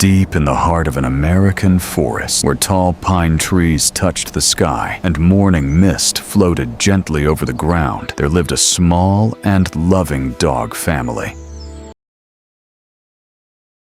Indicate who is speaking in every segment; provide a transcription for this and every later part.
Speaker 1: Deep in the heart of an American forest, where tall pine trees touched the sky and morning mist floated gently over the ground, there lived a small and loving dog family.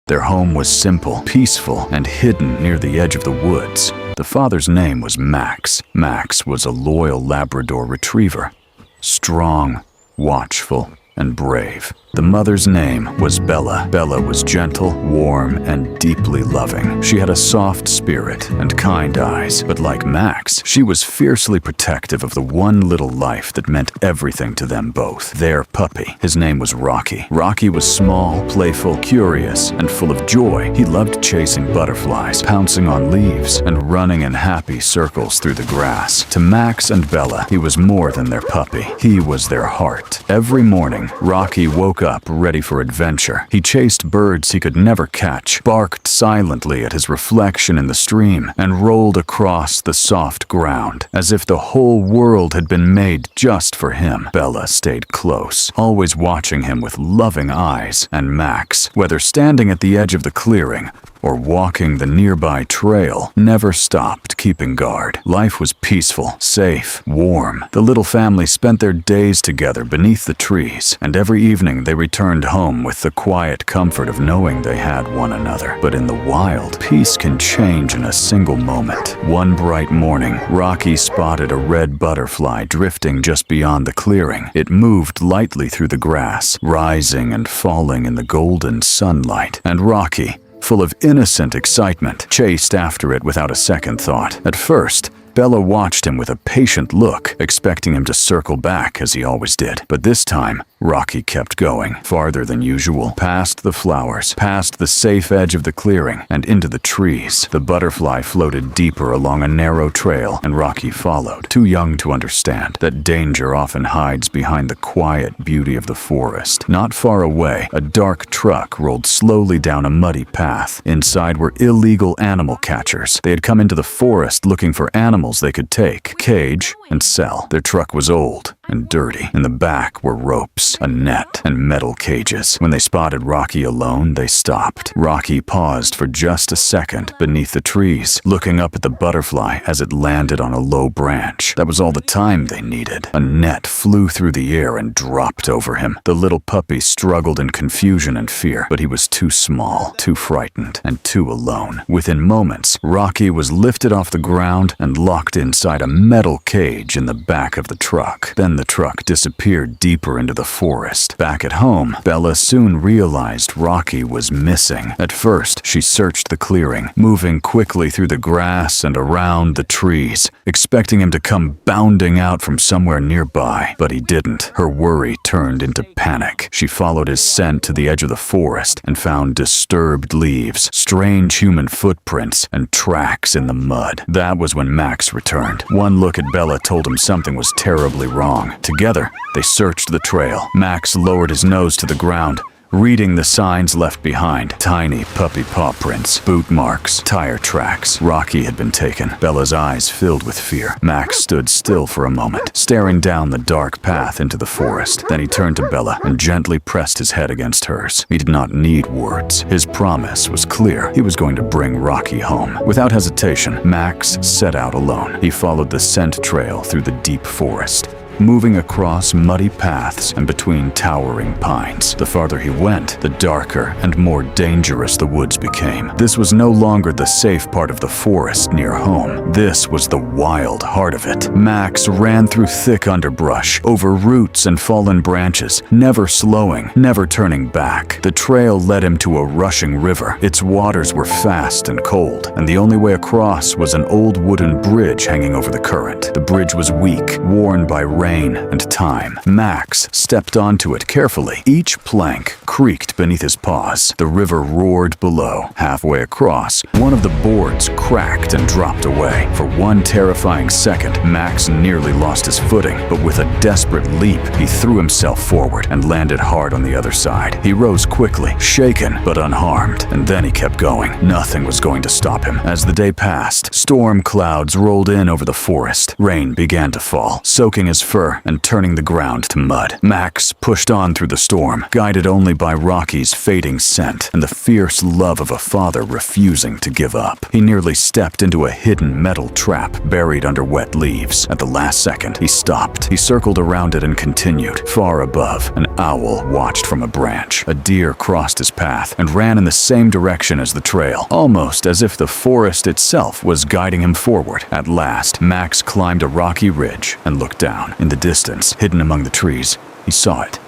Speaker 1: Their home was simple, peaceful, and hidden near the edge of the woods. The father's name was Max. Max was a loyal Labrador retriever, strong, watchful, and brave. The mother's name was Bella. Bella was gentle, warm, and deeply loving. She had a soft spirit and kind eyes, but like Max, she was fiercely protective of the one little life that meant everything to them both, their puppy. His name was Rocky. Rocky was small, playful, curious, and full of joy. He loved chasing butterflies, pouncing on leaves, and running in happy circles through the grass. To Max and Bella, he was more than their puppy. He was their heart. Every morning, Rocky woke up ready for adventure. He chased birds he could never catch, barked silently at his reflection in the stream, and rolled across the soft ground, as if the whole world had been made just for him. Bella stayed close, always watching him with loving eyes, and Max, whether standing at the edge of the clearing or walking the nearby trail, never stopped keeping guard. Life was peaceful, safe, warm. The little family spent their days together beneath the trees, and every evening they returned home with the quiet comfort of knowing they had one another. But in the wild, peace can change in a single moment. One bright morning, Rocky spotted a red butterfly drifting just beyond the clearing. It moved lightly through the grass, rising and falling in the golden sunlight, and Rocky, full of innocent excitement, chased after it without a second thought. At first, Bella watched him with a patient look, expecting him to circle back as he always did. But this time, Rocky kept going, farther than usual, past the flowers, past the safe edge of the clearing, and into the trees. The butterfly floated deeper along a narrow trail, and Rocky followed, too young to understand that danger often hides behind the quiet beauty of the forest. Not far away, a dark truck rolled slowly down a muddy path. Inside were illegal animal catchers. They had come into the forest looking for animals they could take, cage, and sell. Their truck was old and dirty. In the back were ropes, a net, and metal cages. When they spotted Rocky alone, they stopped. Rocky paused for just a second beneath the trees, looking up at the butterfly as it landed on a low branch. That was all the time they needed. A net flew through the air and dropped over him. The little puppy struggled in confusion and fear, but he was too small, too frightened, and too alone. Within moments, Rocky was lifted off the ground and locked inside a metal cage in the back of the truck. Then the truck disappeared deeper into the forest. Back at home, Bella soon realized Rocky was missing. At first, she searched the clearing, moving quickly through the grass and around the trees, expecting him to come bounding out from somewhere nearby. But he didn't. Her worry turned into panic. She followed his scent to the edge of the forest and found disturbed leaves, strange human footprints, and tracks in the mud. That was when Max returned. One look at Bella told him something was terribly wrong. Together, they searched the trail. Max lowered his nose to the ground, reading the signs left behind. Tiny puppy paw prints, boot marks, tire tracks. Rocky had been taken. Bella's eyes filled with fear. Max stood still for a moment, staring down the dark path into the forest. Then he turned to Bella and gently pressed his head against hers. He did not need words. His promise was clear. He was going to bring Rocky home. Without hesitation, Max set out alone. He followed the scent trail through the deep forest, moving across muddy paths and between towering pines. The farther he went, the darker and more dangerous the woods became. This was no longer the safe part of the forest near home. This was the wild heart of it. Max ran through thick underbrush, over roots and fallen branches, never slowing, never turning back. The trail led him to a rushing river. Its waters were fast and cold, and the only way across was an old wooden bridge hanging over the current. The bridge was weak, worn by rain and time. Max stepped onto it carefully. Each plank creaked beneath his paws. The river roared below. Halfway across, one of the boards cracked and dropped away. For one terrifying second, Max nearly lost his footing, but with a desperate leap, he threw himself forward and landed hard on the other side. He rose quickly, shaken but unharmed, and then he kept going. Nothing was going to stop him. As the day passed, storm clouds rolled in over the forest. Rain began to fall, soaking his fur and turning the ground to mud. Max pushed on through the storm, guided only by Rocky's fading scent and the fierce love of a father refusing to give up. He nearly stepped into a hidden metal trap buried under wet leaves. At the last second, he stopped. He circled around it and continued. Far above, an owl watched from a branch. A deer crossed his path and ran in the same direction as the trail, almost as if the forest itself was guiding him forward. At last, Max climbed a rocky ridge and looked down. In the distance, hidden among the trees, he saw it.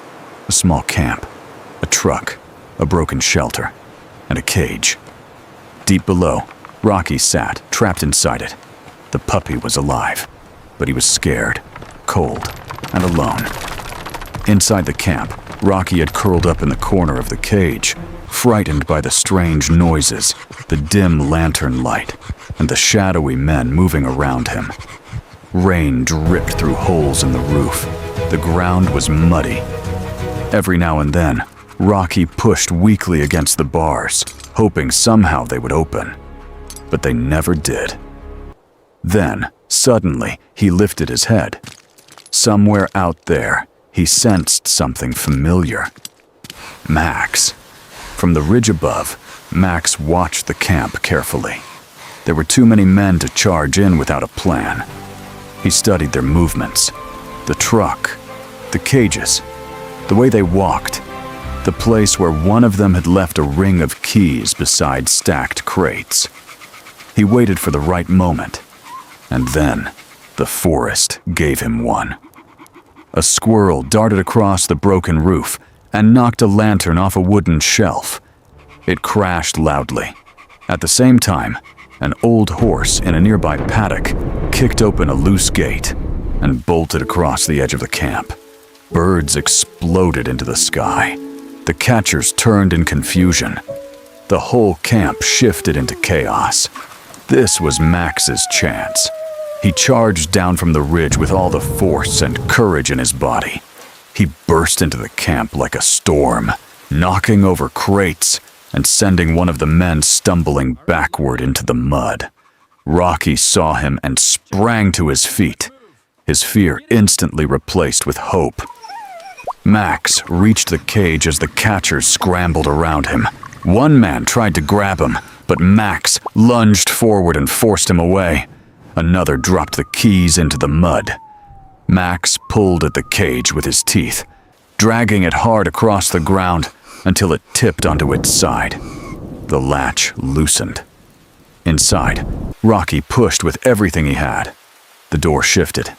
Speaker 1: A small camp, a truck, a broken shelter, and a cage. Deep below, Rocky sat, trapped inside it. The puppy was alive, but he was scared, cold, and alone. Inside the camp, Rocky had curled up in the corner of the cage, frightened by the strange noises, the dim lantern light, and the shadowy men moving around him. Rain dripped through holes in the roof. The ground was muddy. Every now and then, Rocky pushed weakly against the bars, hoping somehow they would open. But they never did. Then, suddenly, he lifted his head. Somewhere out there, he sensed something familiar. Max. From the ridge above, Max watched the camp carefully. There were too many men to charge in without a plan. He studied their movements, the truck, the cages, the way they walked, the place where one of them had left a ring of keys beside stacked crates. He waited for the right moment, and then the forest gave him one. A squirrel darted across the broken roof and knocked a lantern off a wooden shelf. It crashed loudly. At the same time, an old horse in a nearby paddock kicked open a loose gate and bolted across the edge of the camp. Birds exploded into the sky. The catchers turned in confusion. The whole camp shifted into chaos. This was Max's chance. He charged down from the ridge with all the force and courage in his body. He burst into the camp like a storm, knocking over crates and sending one of the men stumbling backward into the mud. Rocky saw him and sprang to his feet, his fear instantly replaced with hope. Max reached the cage as the catchers scrambled around him. One man tried to grab him, but Max lunged forward and forced him away. Another dropped the keys into the mud. Max pulled at the cage with his teeth, dragging it hard across the ground until it tipped onto its side. The latch loosened. Inside, Rocky pushed with everything he had. The door shifted,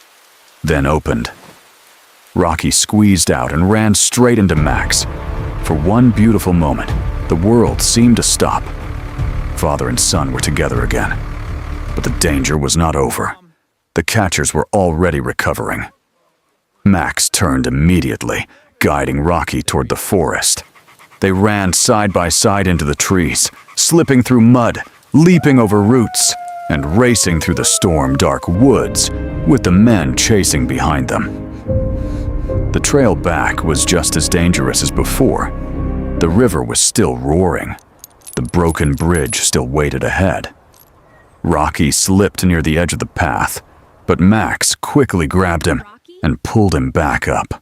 Speaker 1: then opened. Rocky squeezed out and ran straight into Max. For one beautiful moment, the world seemed to stop. Father and son were together again. But the danger was not over. The catchers were already recovering. Max turned immediately, guiding Rocky toward the forest. They ran side by side into the trees, slipping through mud, leaping over roots, and racing through the storm-dark woods, with the men chasing behind them. The trail back was just as dangerous as before. The river was still roaring. The broken bridge still waited ahead. Rocky slipped near the edge of the path, but Max quickly grabbed him and pulled him back up.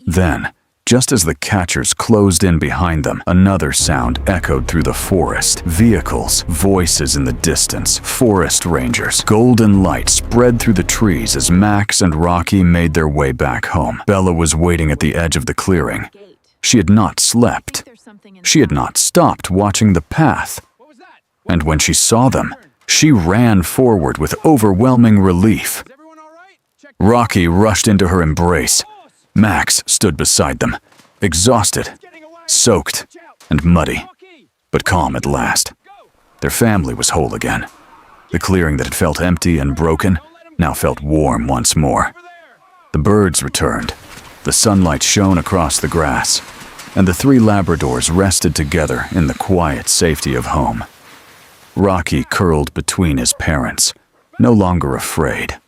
Speaker 1: Then, just as the catchers closed in behind them, another sound echoed through the forest. Vehicles, voices in the distance, forest rangers. Golden light spread through the trees as Max and Rocky made their way back home. Bella was waiting at the edge of the clearing. She had not slept. She had not stopped watching the path. And when she saw them, she ran forward with overwhelming relief. Rocky rushed into her embrace. Max stood beside them, exhausted, soaked, and muddy, but calm at last. Their family was whole again. The clearing that had felt empty and broken now felt warm once more. The birds returned. The sunlight shone across the grass, and the three Labradors rested together in the quiet safety of home. Rocky curled between his parents, no longer afraid.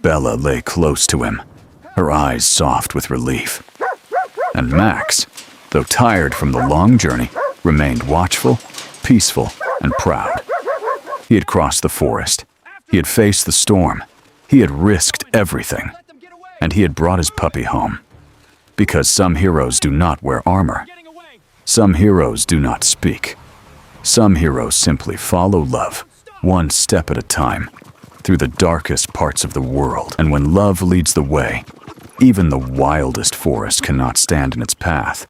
Speaker 1: Bella lay close to him, her eyes soft with relief. And Max, though tired from the long journey, remained watchful, peaceful, and proud. He had crossed the forest. He had faced the storm. He had risked everything. and he had brought his puppy home. Because some heroes do not wear armor. Some heroes do not speak. Some heroes simply follow love, one step at a time, through the darkest parts of the world. And when love leads the way, even the wildest forest cannot stand in its path.